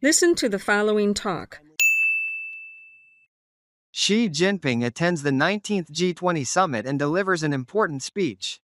Listen to the following talk. Xi Jinping attends the 19th G20 Summit and delivers an important speech.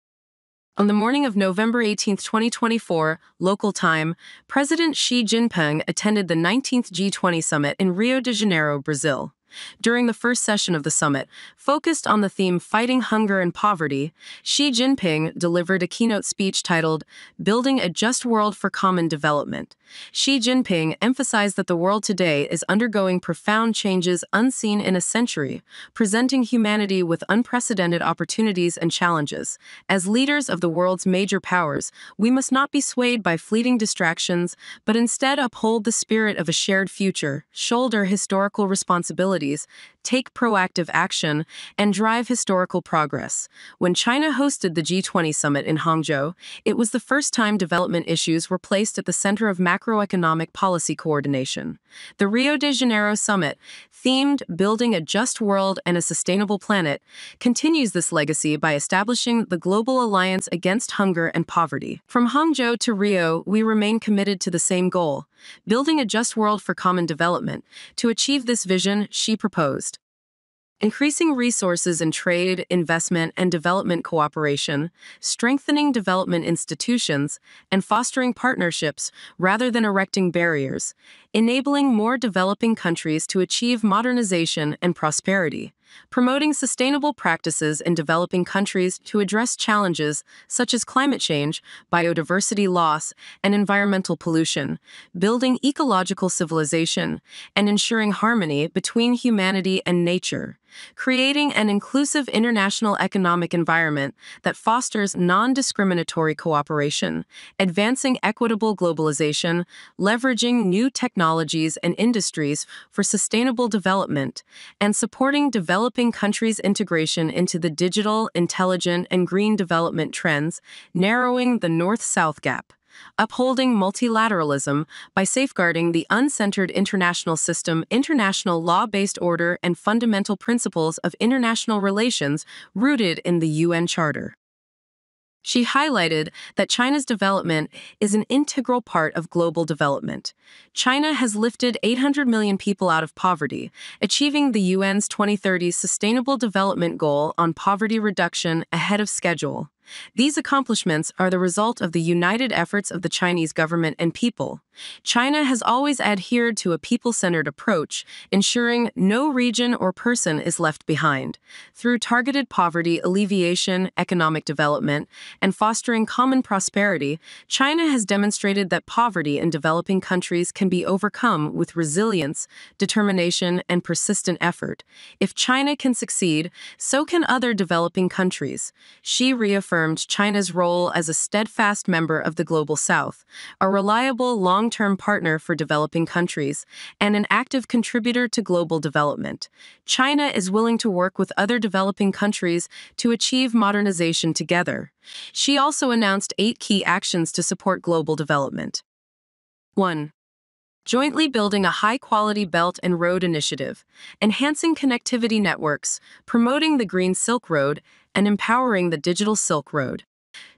On the morning of November 18, 2024, local time, President Xi Jinping attended the 19th G20 Summit in Rio de Janeiro, Brazil. During the first session of the summit, focused on the theme Fighting Hunger and Poverty, Xi Jinping delivered a keynote speech titled Building a Just World for Common Development. Xi Jinping emphasized that the world today is undergoing profound changes unseen in a century, presenting humanity with unprecedented opportunities and challenges. As leaders of the world's major powers, we must not be swayed by fleeting distractions, but instead uphold the spirit of a shared future, shoulder historical responsibilities, take proactive action, and drive historical progress. When China hosted the G20 Summit in Hangzhou, it was the first time development issues were placed at the center of macroeconomic policy coordination. The Rio de Janeiro Summit, themed Building a Just World and a Sustainable Planet, continues this legacy by establishing the Global Alliance Against Hunger and Poverty. From Hangzhou to Rio, we remain committed to the same goal, building a just world for common development. To achieve this vision, Xi proposed increasing resources in trade, investment, and development cooperation, strengthening development institutions, and fostering partnerships rather than erecting barriers, enabling more developing countries to achieve modernization and prosperity, promoting sustainable practices in developing countries to address challenges such as climate change, biodiversity loss, and environmental pollution, building ecological civilization, and ensuring harmony between humanity and nature, creating an inclusive international economic environment that fosters non-discriminatory cooperation, advancing equitable globalization, leveraging new technologies and industries for sustainable development, and supporting developing countries' integration into the digital, intelligent, and green development trends, narrowing the North-South gap. Upholding multilateralism by safeguarding the uncentered international system, international law-based order, and fundamental principles of international relations rooted in the UN Charter. She highlighted that China's development is an integral part of global development. China has lifted 800 million people out of poverty, achieving the UN's 2030 Sustainable Development Goal on poverty reduction ahead of schedule. These accomplishments are the result of the united efforts of the Chinese government and people. China has always adhered to a people-centered approach, ensuring no region or person is left behind. Through targeted poverty alleviation, economic development, and fostering common prosperity, China has demonstrated that poverty in developing countries can be overcome with resilience, determination, and persistent effort. If China can succeed, so can other developing countries. Xi reaffirmed China's role as a steadfast member of the Global South, a reliable long-term partner for developing countries, and an active contributor to global development. China is willing to work with other developing countries to achieve modernization together. She also announced 8 key actions to support global development. 1. Jointly building a high-quality Belt and Road Initiative, enhancing connectivity networks, promoting the Green Silk Road, and empowering the Digital Silk Road.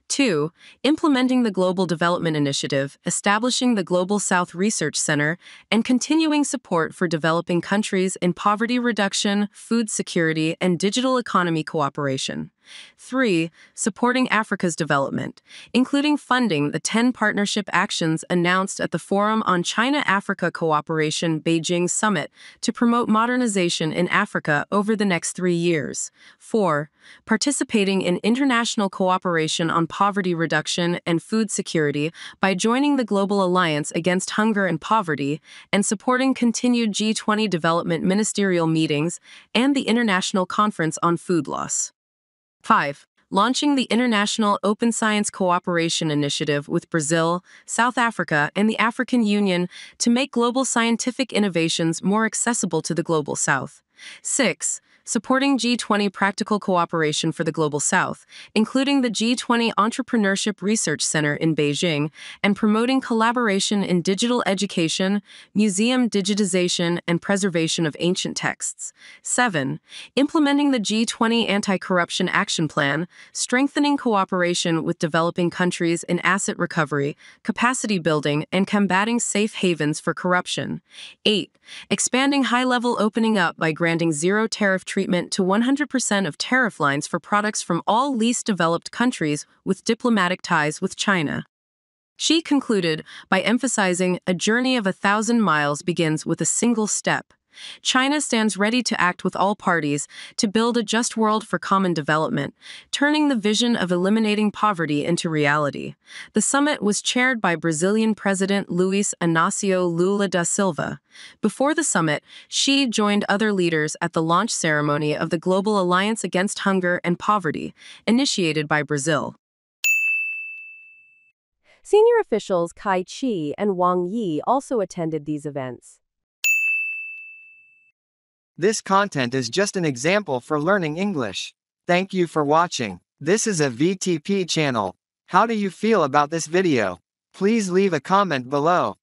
2. Implementing the Global Development Initiative, establishing the Global South Research Center, and continuing support for developing countries in poverty reduction, food security, and digital economy cooperation. 3. Supporting Africa's development, including funding the 10 partnership actions announced at the Forum on China-Africa Cooperation Beijing Summit to promote modernization in Africa over the next 3 years. 4. Participating in international cooperation on poverty reduction and food security by joining the Global Alliance Against Hunger and Poverty and supporting continued G20 development ministerial meetings and the International Conference on Food Loss. 5. Launching the International Open Science Cooperation Initiative with Brazil, South Africa, and the African Union to make global scientific innovations more accessible to the Global South. 6. supporting G20 practical cooperation for the Global South, including the G20 Entrepreneurship Research Center in Beijing, and promoting collaboration in digital education, museum digitization, and preservation of ancient texts. 7. Implementing the G20 Anti-Corruption Action Plan, strengthening cooperation with developing countries in asset recovery, capacity building, and combating safe havens for corruption. 8. Expanding high-level opening up by granting zero-tariff treatment to 100% of tariff lines for products from all least developed countries with diplomatic ties with China. Xi concluded by emphasizing a journey of 1,000 miles begins with a single step. China stands ready to act with all parties to build a just world for common development, turning the vision of eliminating poverty into reality. The summit was chaired by Brazilian President Luiz Inácio Lula da Silva. Before the summit, Xi joined other leaders at the launch ceremony of the Global Alliance Against Hunger and Poverty, initiated by Brazil. Senior officials Kai Chi and Wang Yi also attended these events. This content is just an example for learning English. Thank you for watching. This is a VTP channel. How do you feel about this video? Please leave a comment below.